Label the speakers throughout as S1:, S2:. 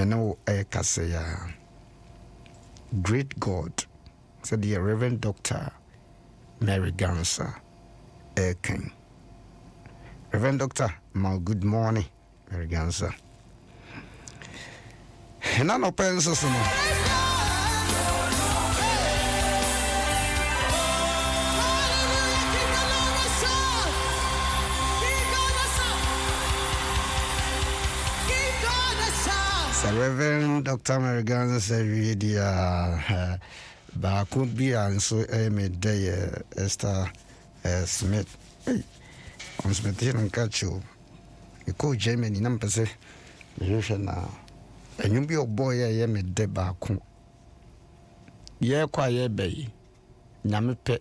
S1: know Kasaya. Great God, said the Reverend Dr. Mary Gansa King. Reverend Doctor, my good morning, Mary Gansa. And I know pencils. Reverend Dr. American said, but could be and so made day Esther Smith. On Smith and catch you. You call Germany number say, you shall now. And you be a boy, I am a debacle. Ye quiet bay. Name pet.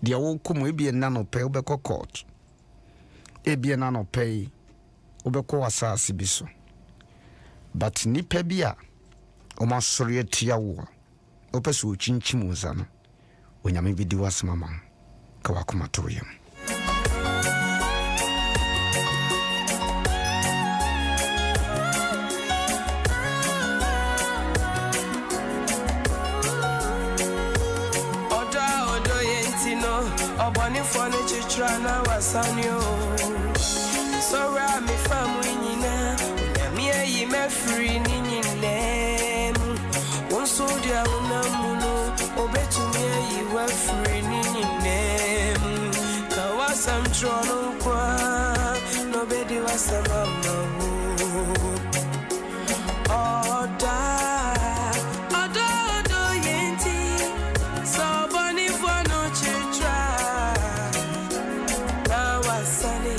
S1: The old come be a nano pay obeko court. E be a nano pay obeko asasi biso. But nipa bia o masori atia wo opeso chinchimu zano onyame bidi wasmama ka wakoma toyem
S2: odo yentino oboni fone chichra na wasanyo sora mi famu nyina me me free ni name wonso dia unamuno obetumi yi wa free ni name ka wasam trono kwa no bedi wasama mamu odo yenti so boni for no chitra na wasani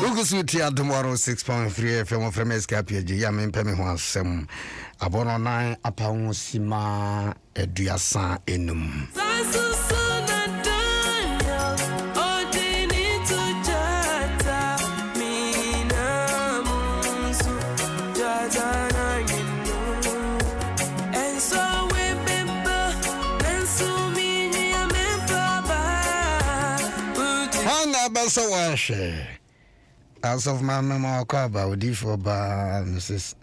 S1: Ugusuti Adom 106.3 FM from Appiagyei ya mempeme ho asem abono nan apawo sima eduasa enum so as of my memory about the for ba Mrs.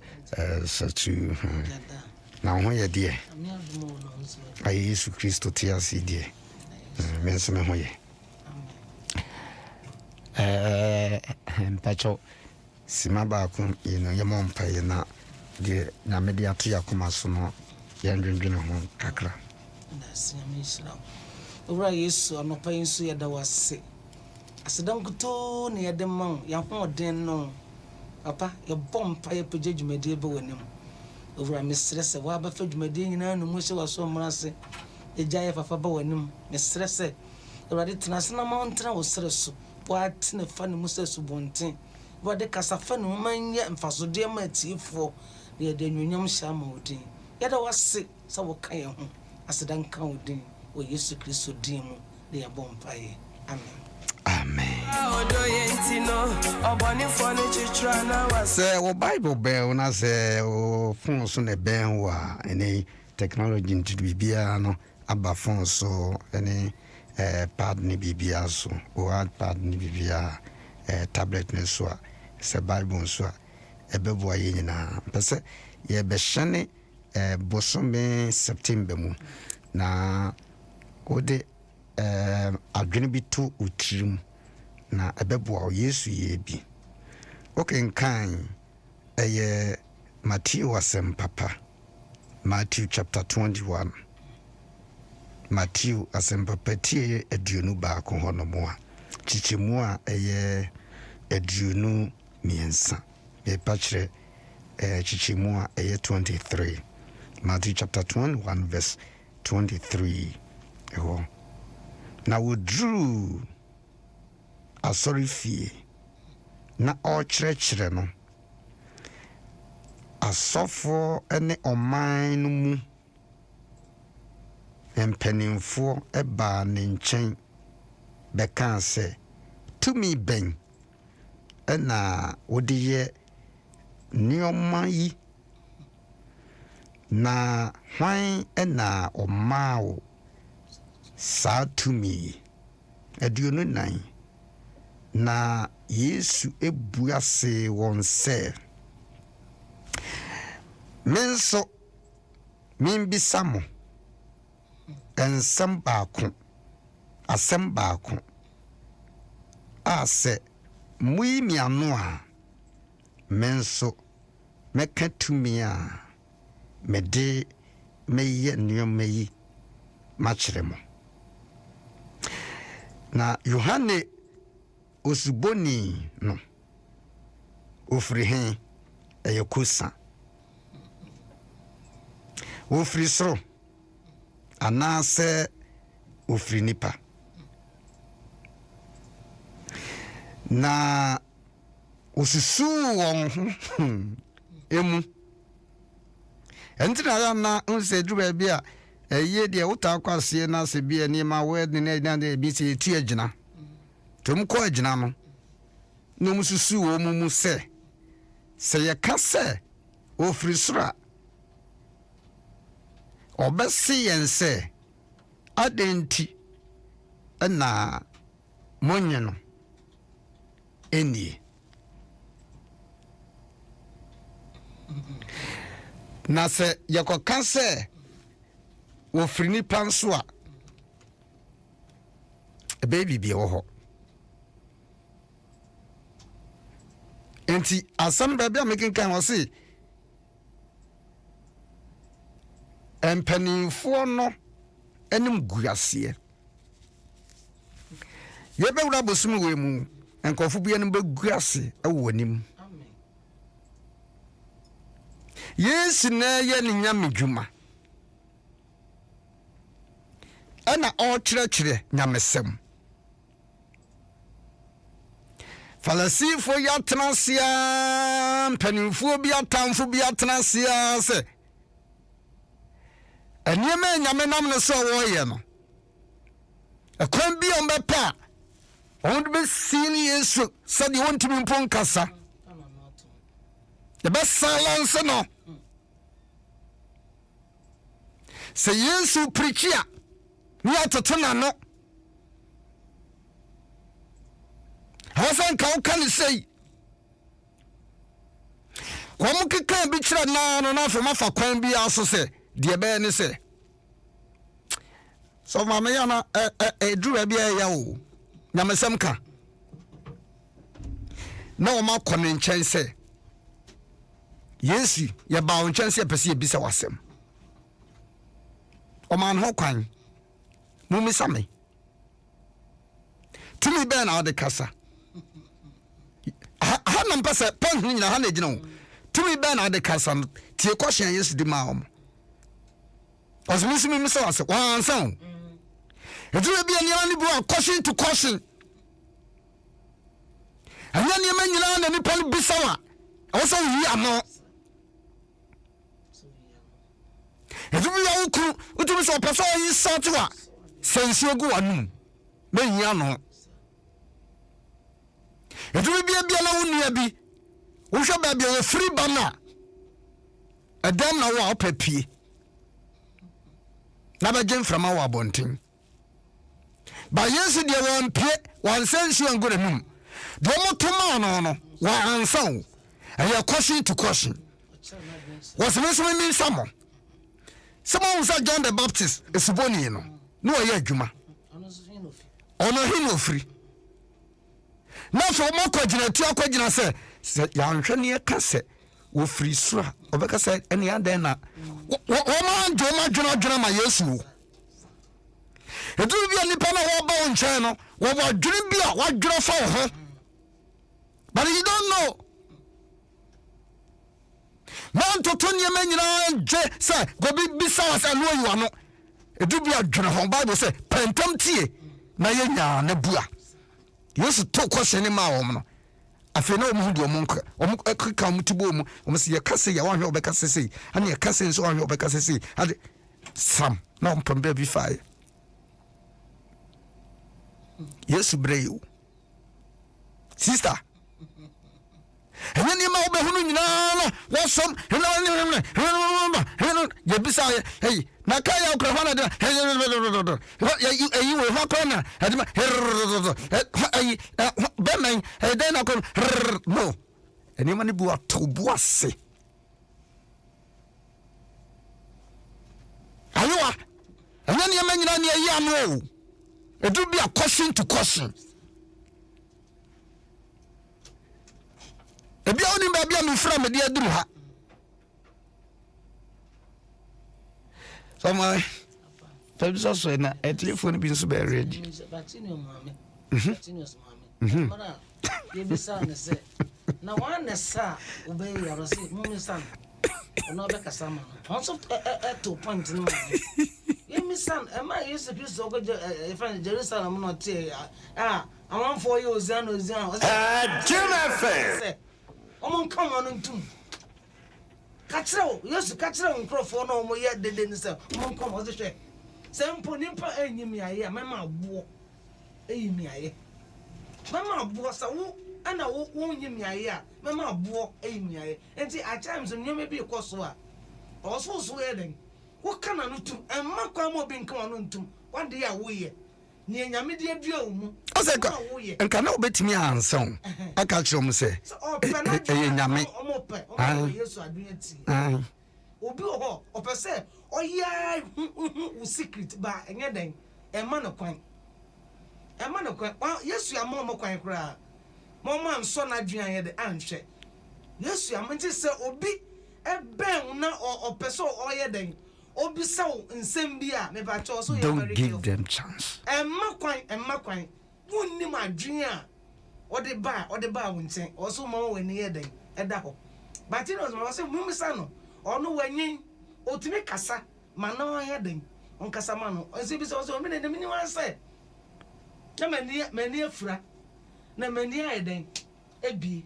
S1: Satu now when you dear I Jesus Christ TRC dear mense me hoye mpacho sima ba ko yemon paye na de na media to yakoma so no yandwendwene ho kakra
S3: na sima islam ora yesu anopa insu yeda wase asedam kuto ne yedemman ya hoden no papa ye bompa ye page dwumade be wanim ovura mesrese wa ba fa dwumade nyina no mu se waso mrase eja ye fafa ba wanim mesrese urade tenase na mountain wo sreso wa tene fa ne mu sesu bonten wa de kasafa no manya mfasode ma atifo ne de nwunyam sha ma odin yeda wase sa wo kan ye ho asedam kan odin o Yesu Kristo din mu de ya bompa ye amen.
S1: Amen. Say wo Bible bell na say o phone so na ben wa any technology into bibia no aba phone so any pad ni bibia so o pad ni bibia tablet ni so say Bible so ebeboa ye nyina pese ye behene bosome September mu na ode adwene bi to utrim na ebeboa Yesu ye bi okenkan Matthew asem papa Matthew chapter 21 Matthew asem papa tie aduonu ba ko hono mo a chichimu a aduonu miensa e pachre chichimu a 23 Matthew chapter 21 verse 23 na wodru asori fie na ochrekere no asofo ene oman no mu empanimfo eba ne nchen beka se tumi ben ena wodiye nioma yi na hwan ena omao sa tumi aduonu nan na Yesu ebuase won se menso mimbisamo ensem baako asem baako ase muimiano a menso meka tumi a mede meye nneoma yi machiremo na Yohane osuboni no ofrihen eyokusa ofri soro anase ofri nipa na osusu won emu entina ya na nse dru bia eye de wuta kwase na se bia ni ma we ne na de bi se tu agina tom ko agina no no mususu wo mu se ye ka se ofri soro obesi yense adenti na monyeno eni na se yakoka se ofrini panso a baby bi wo ho enti asam bia making kan wo se empanimfo no enim guase ye be wura bosum we mu enkofo bia no be guase awo anim amen Yesu na ye ni nyame dwuma ana o kyerɛkyerɛ nyamesɛm falasifo ya tenasia mpanimfo bi atamfo bi atenasia se enieme nyame nam no so wo ye no akwan bi on bepa on be sini Yesu said you want to be mpon kasa the best silence no say Yesu preachia ni atotona no hasan ka o kan say kwa mukeka bi kira na no na fa mafa kwan bi aso say de be ne say so mama ya na duru bi ya o nyamesem ka na o ma kone nchen say Yesu ya ba o nchen say pese bi se wasem o man ho kwan mumi same tumi be na de kasa ha na mpasa pan hu nyina ha na gina tumi be na de kasa tie kwahyen Yesu di ma om osumi mi so ase wan san eduru bi ania ni bro caution to caution anya ni ma nyina na ni pon bisawa o so wi amo eduru ya ukru utumi so pasa yi satwa sensi ogu anum me hia no eduru bia na wonua bi wo hwe ba bia free bana adam na wo opapie na ba gem from our bontin ba Yesu de won pie wan sensi ongu anum do motoma no wa ansan And you're question to question. Was the most women someone? Someone was John the Baptist, a Suboniano. No, a year, Juma. Honor him no free. Now for more question, 2 questions, said young Shania Cassette, will free Sra, or Becca said, any other. What man, Joma, my yes. It will be a Nipana bone channel, what dream be what draw for her. But you don't know. Man to 20 men, say, go be besides and know you are not. It will be a general Bible say, Pentum tea, Nayana, Nebua. You used to talk question in my woman. I feel no mood or monk, or come to boom, almost your cousin, you want your Becca and your cousins on your Becca and some, no from baby fire. Yes, brave sister. And then you might be what's some, you beside, hey, Nakaya, you will have corner, Beman, and then I come, no, and you money boo up to Boissy. Ayua, and then you man, no. It will be a question to question. A building baby, I'm from a dear Druha. So, my family also in a telephone being so very ready.
S3: Now, one is obey your son. No, Becca Salmon. Also, 2 points in my. Miss Son, am I used to be so good? If I Jerusalem, not say, I want 4 years, Zan, Jim, I'm come on to Catro, yes, Catro and Crawford, no more yet, they didn't say, come on the share. Some Ponimpa, enemy, I am, Mamma, war, Amy, Mamma, was a woo, and I won't give me a year, Mamma, war, Amy, and see, at times, and you may be a costoa. Also, swearing. What can I do? And Macamo being come on to 1 day a week. Near your media drum. And cannot bet me on song. I catch you, say. Oh, yes, I do it. Obi or per se, oh, yeah, secret by anything. A man of coin. A man of coin. Well, yes, you are more coin cry. Mamma and son, I drink the answer. Yes, you are meant to say, Obi, a bang or person or your day. Obi so nsem bia me ba cho so you
S1: don't give them chance.
S3: Emma kwan wonni ma dwen a ode ba wo nchen also ma wo ni ye den eda ho but you know so say mumisa no ono wanyin otimi kasa ma na ye den on kasa ma no o se bi so me ne mi ni wan say na mani afura na mani aye den ebi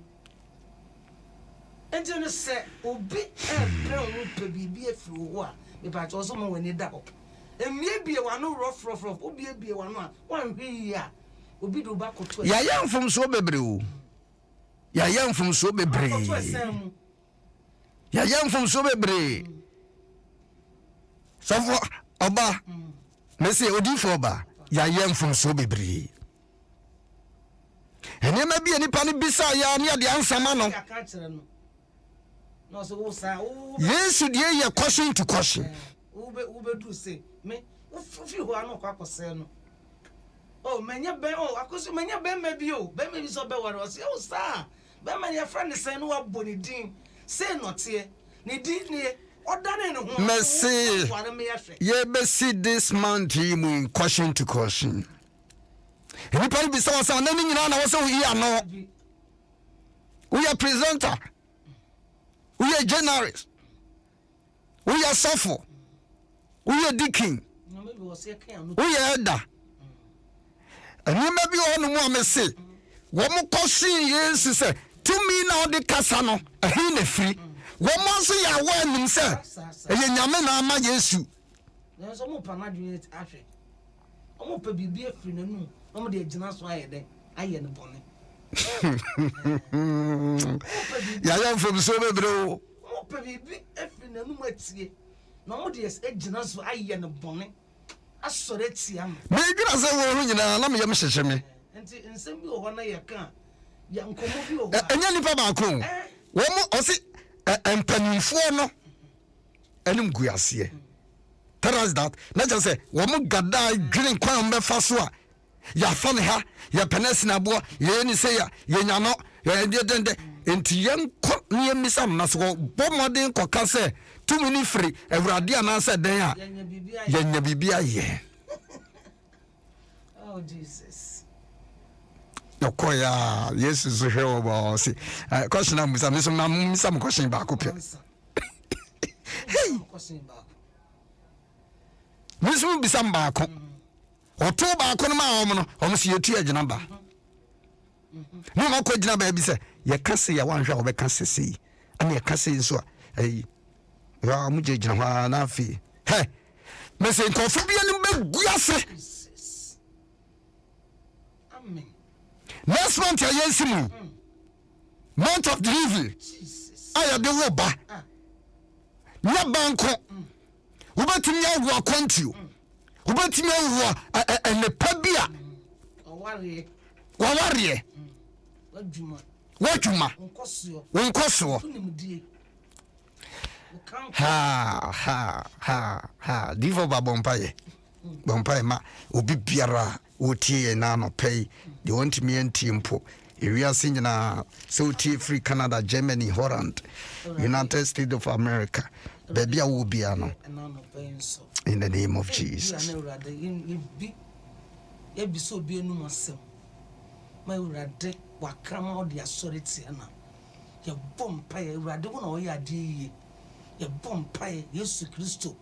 S3: enti no se obi e bra wo pe bibi afuru ho a but also more when you double. And maybe one rough, Obi be one, ya, Obi do back to ya young from Sobebrew. Ya young from Sobebre. Ya young from Sobebre. So for Oba, Messi Odifoba, ya young from Sobebre. And there may be any panic beside ya near the answer, man. No, so yes, you hear question to question. Ube do say, me, if you are not quite saying, oh, many ben, oh, I could say many ben maybe you, ben maybe so bad was, oh, sir, ben my friend is saying, what Bonnie Dean, say not here, need near, or done in a Messi, ye may see this man team question to question. Anybody besides our naming in our also here, no, we are presenter. We are generous. We are suffer. We are deacon. We are elder. And you may be on one may say, what more question is to say, to me now the casano, a hen free. What more say I want himself? A yaman, I Yesu. There's a more panadriate actually. I'm up a baby free no, I'm the generous why I am bonnet. Yaya from Sobebro. Oh, baby, every no, dears, Edgenas, I am a bonnet. I saw it, Siam. Maybe I say, let me Mr. Me. And some you one I can't. Young Comodio, and Yanni Papa,
S1: womo osi empanifo no enim guase tell us that na just say womo gada dwene kwan mbefa so a ya fa ne ha ya penesi na bo ye ni say ya nyano ya de enti yenko ne yemisam na so bomodin koka say 2 minutes free Awurade anansa den a yenya bibia ye.
S3: Oh Jesus.
S1: Okoya yes is here about see question am some question back up here. Hey this will be some back or two back on my own almost your 2 agent number. No more question about say you can see ya one shall be can see and you can see so hey ya muje jina na fi hey me say nkofu bia ni beguase.
S3: Amen.
S1: Next month yesimu month of delivery aya de wo ba nya banko wobetimi awu akwanti wobetimi awu enepa bia waware wajuma wonkoso ha divo ba bompaye ma obi biara wotie na no pay they want me antimpo area singina so tie free Canada, Germany, Holland, United States of America baby a wo bia no in the name of Jesus.
S3: Ya biso bi enu masem ma urade wakrama odi authority na ya bompa ya urade wona o ya de ya bompa ya Yesu Kristo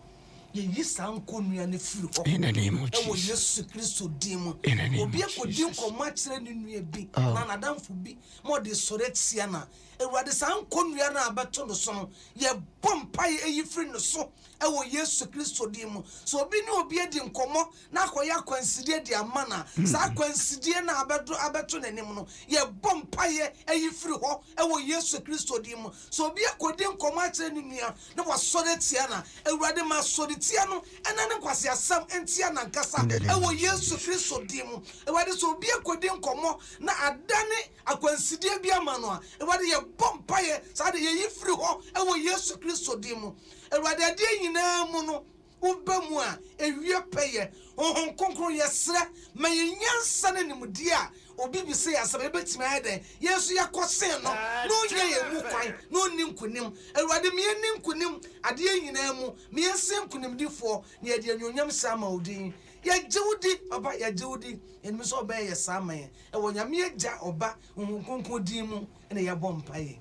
S3: ye yisa nkonua ne firi ho
S1: in the name of
S3: Jesus.
S1: Jesus.
S3: Yesu Kristo dim
S1: obi
S3: akodin koma kire ne nua bi na nadamfo bi mo de authority na urade san nkonua na abeto no so no ye bompa ya eyi firi no so ewo Yesu Kristo dim so obi ne obi edi nkomo na akoya kwansidie di amana sa kwansidie na abeto nanim no ye bompa ye eyi firi ho ewo Yesu Kristo dim so obi akodi nkomo akire ne nua na wasore tia na Awurade ma sore tia no ena ne kwase asam entia na nkasa ewo Yesu Kristo dim Awurade so obi akodi nkomo na adane akwansidie bi amano a Awurade ye bompa ye sa de ye yifiri ho ewo Yesu Kristo dim Awurade ade nyina mu no ubamu a ewie peye honhom konkron yesre ma yenyansa ne nimdi a obi bi se yasaba betimi ayden Yesu yakosen no no nye ye mu kwan no ninkunim Awurade me ninkunim ade nyina mu me yesen kunimdifo ne ade anyonyam sama odin ya jewudi baba ya jewudi enmi so oba ye sama ye e wonyame agya oba honhom konkron din mu ene ye bompaye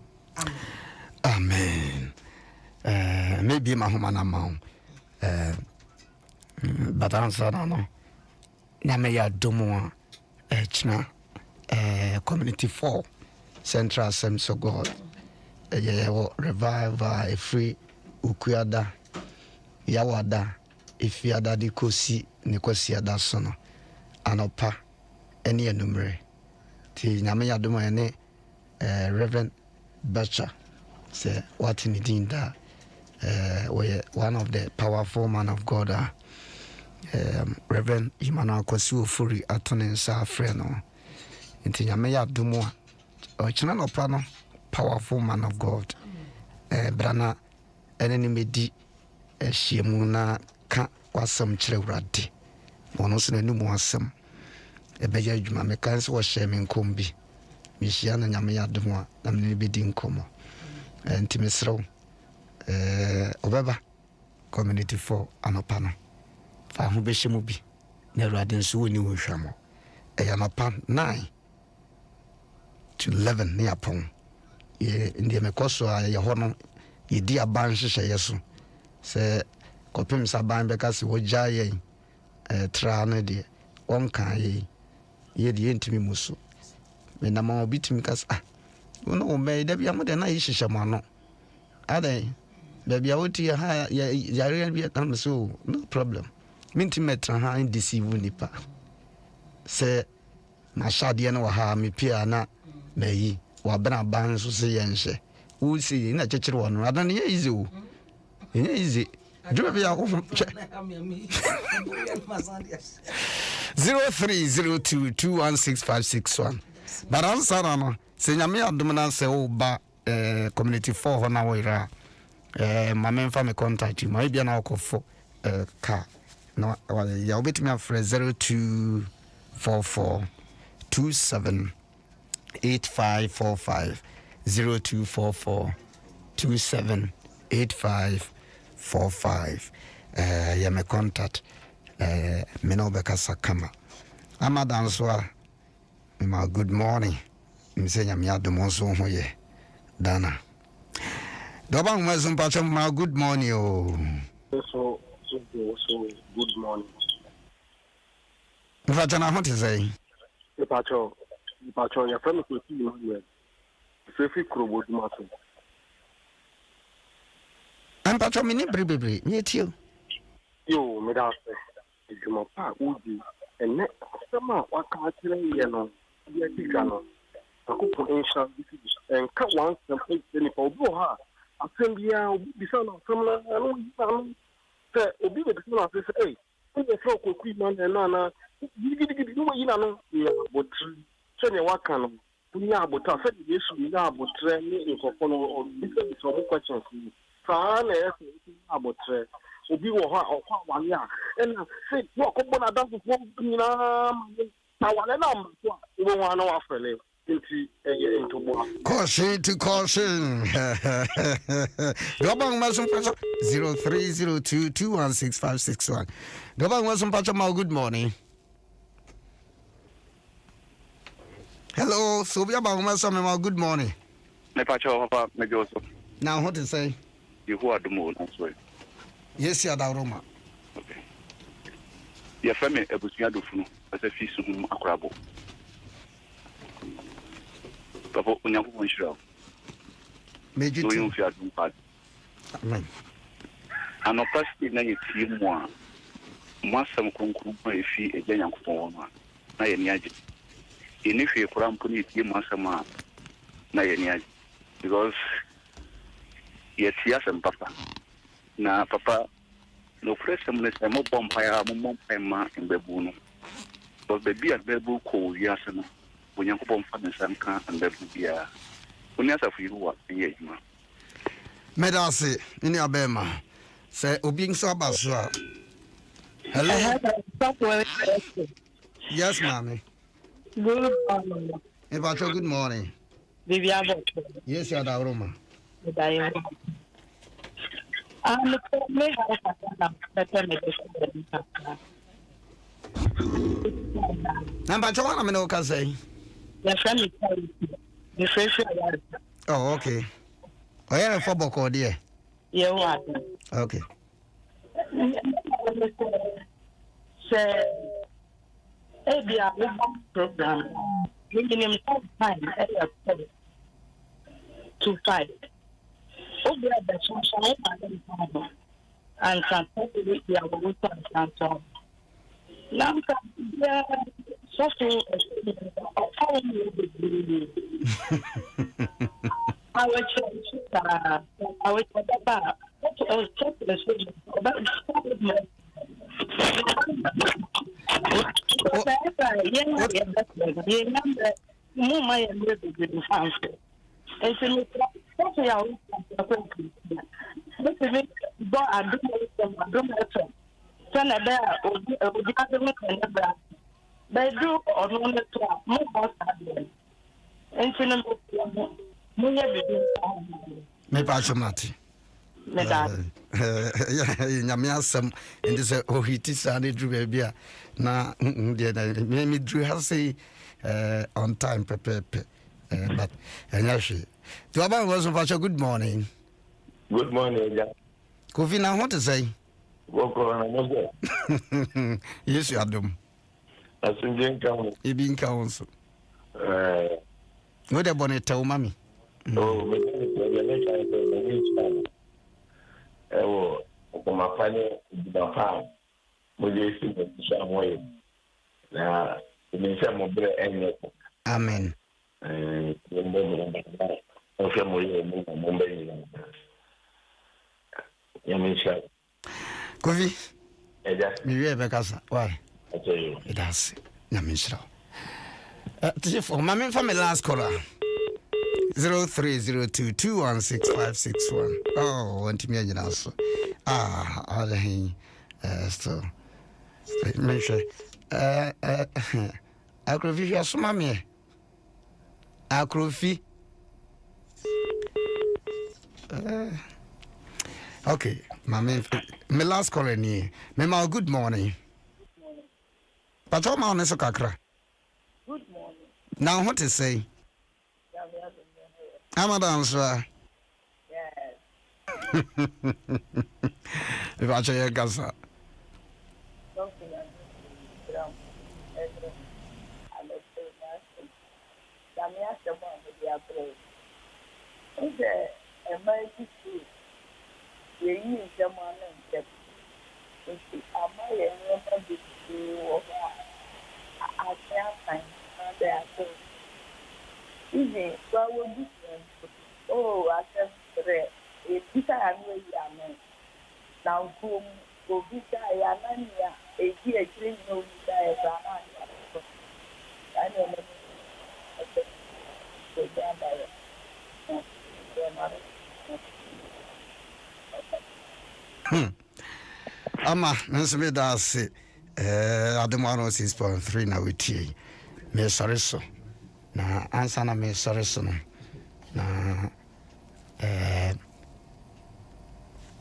S1: Amen. Maybe my home and mount but answer no Nameya Domo China Community 4 Central Assemblies of God revive a free Ukuyada Yawada Ifiada di Kosi Nikosiada Sono Anopa any enumere Ti Nameya Domo ene Reverend Butcher say what in the that one of the powerful man of God Reverend Emmanuel Kwasi Ofori atonen sa freno nti nyame ya domo a china no plano powerful man of God brana eneni medi hyiemu na ka wasam kire Awurade wono so na numu asam ebeya adwuma me kan se wo hye me nkombi me hia na nyame ya domo a na me bedi nkomo nti mesrew obeba community 4 anopa no fa ho be hyemu bi na Awurade nso woni wo hwamo anopa 9 to 11 ne apon ye ndie mekoso a ye ho no ye di aban hyehyɛ yeso se kopim saban beka se wogya ye tra na de wonka ye de ntimi muso me na ma obitimi kas wono o me da bia mo de na ye hyehyɛ mo ano adai baby awoti ha ya bi am so no problem minti metra ha in deceive nipa se ma shade na wa ha me pia na mayi wa bana ban so se yenhye wo si na chechire wono adan ye easy o ye easy do be ya wo 0302216561 baransa na no se nyame adom na se wo ba community 4 hɔ na wɔyera ma memfa me contact ma ebia na wɔkɔfo car na ya wobɛtumi afrɛ 0244 27 8545 0244 27 8545 ya me contact me no bekasa kama amadan so a ma good morning me say nyame adom so ho ye dana doba mo so mpacho ma good morning
S4: so good morning
S1: mpacho na ho te say
S4: mpacho ya friend ko ti no ye fefi krobo duma so
S1: mpacho me ni bribebre me tio
S4: yo me da se djuma pa udi ene sama waka kire ye no ye tika no akoko insha enka one simple ni pa obo ha asembia obi bisa na famla no yisa se obi be bisa na se eh e fro ko ku man na gidi no yina no ya botri se ne waka no ni abota se Yesu ni abotre ni nkofo no bisa bisa mo question fa na e abotre obi wo ha okwa wale a na se wo ko bona da fufo nyina na wale na mbo wo wa na wa fele nti into bo
S1: caution to caution dobang masum pacho 0302216561 dobang masum pacho ma good morning hello so bia bang masum ma good morning
S5: me pacho papa me joso
S1: now what to say
S5: you who are the moon so
S1: yes ya da roma
S5: okay ya fami ebusuya do funu asa fi su hum akrabo papa onyanko bon shira
S1: meji
S5: so you fi adum pad
S1: amen
S5: ano pasti na yeti mu a masam konkru ba fi eja yankopon wona na ye niaje eni hwe kurampo ni yeti masam a na ye niaje because yeti asem papa na papa no presem le mo bompaya mo ma embebu no so baby abebu ko wiase no onyankopon fa nsam ka embebu bia oni asafu yiwa ye juma
S1: medase ni abema say obi nso abaso a hello yes mommy
S6: Good morning.
S1: good morning
S6: Vivian.
S1: yes ya da roma Number 2 I'm no can say. Oh, okay. Oh, yeah, for boko dear.
S6: Yeah, what?
S1: Okay.
S6: Say, Abia program. Minimum time to fight. Oh, the sunshine and something we are going to transform. Now, so our church, our
S1: me passionate nyame asem ndi se ohiti sane dru bia na me dru ha say on time pepe but anyashe to aba was for good morning
S4: ja
S1: Kofi na what to say
S4: woko na mo
S1: yes Adom
S4: asunje nkan
S1: ibi nkan so no de bonete o mami
S4: oh me ne try to ewo kuma fanye dibafa mo je si mo sha moye na ni se mo bre enye
S1: amen
S4: yembo mo ba o se mo ye mo mbe ni yamisha
S1: Kofi
S4: eja
S1: mi wie be kasa why
S4: okay
S1: that's yamisha for mami for me last caller 0302216561. Oh, want me again also. Other thing, so make sure. Acrofi, you are me. Acrofi. Okay, my last call in Mema, good morning. But all my honest kakra.
S6: Good morning.
S1: Now, what to say? I'm a dancer.
S6: Yes.
S1: If I say a gaza.
S6: Something I'm doing. I'm a it's a mighty school. We use the man and kept. I'm a school. I can't find there. So, easy. So, I will be. Oh, I said, if this I am with you, now go be Diana, a dear dream, no, I know.
S1: Ama, Nansame Dasi, Adom 106.3 na witi. Me sorry so. Na answer na me sorry so no. Na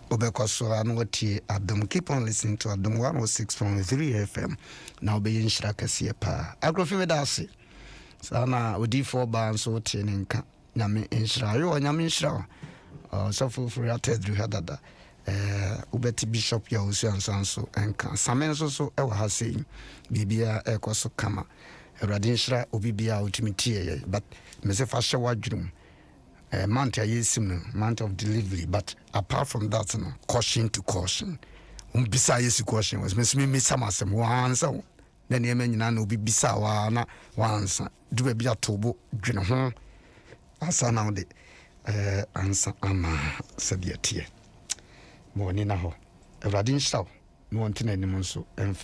S1: Obekoso anwati Adom, keep on listening to Adom 106.3 FM. Na obeyin shira kase pa. Agrofi me Dasi. Sana odi 4 ba so tie nka. Na me inshira yo nya me inshira. So for atedru hadada. Ubeti bishop ya usu ansanso enka samen so ewa ha sei bibia ekoso kama Awurade nhyira obibia ultimate ye but me se fa hye wadwum month ya yesim no month of delivery but apart from that no caution to caution bisa yesu caution was me samasem wansa na ne nyina na obibisa wa na wansa duba bia tobo dwene ho asa na de ansa ama sabiatie Morning, now. A radin show, no one tin any monso, and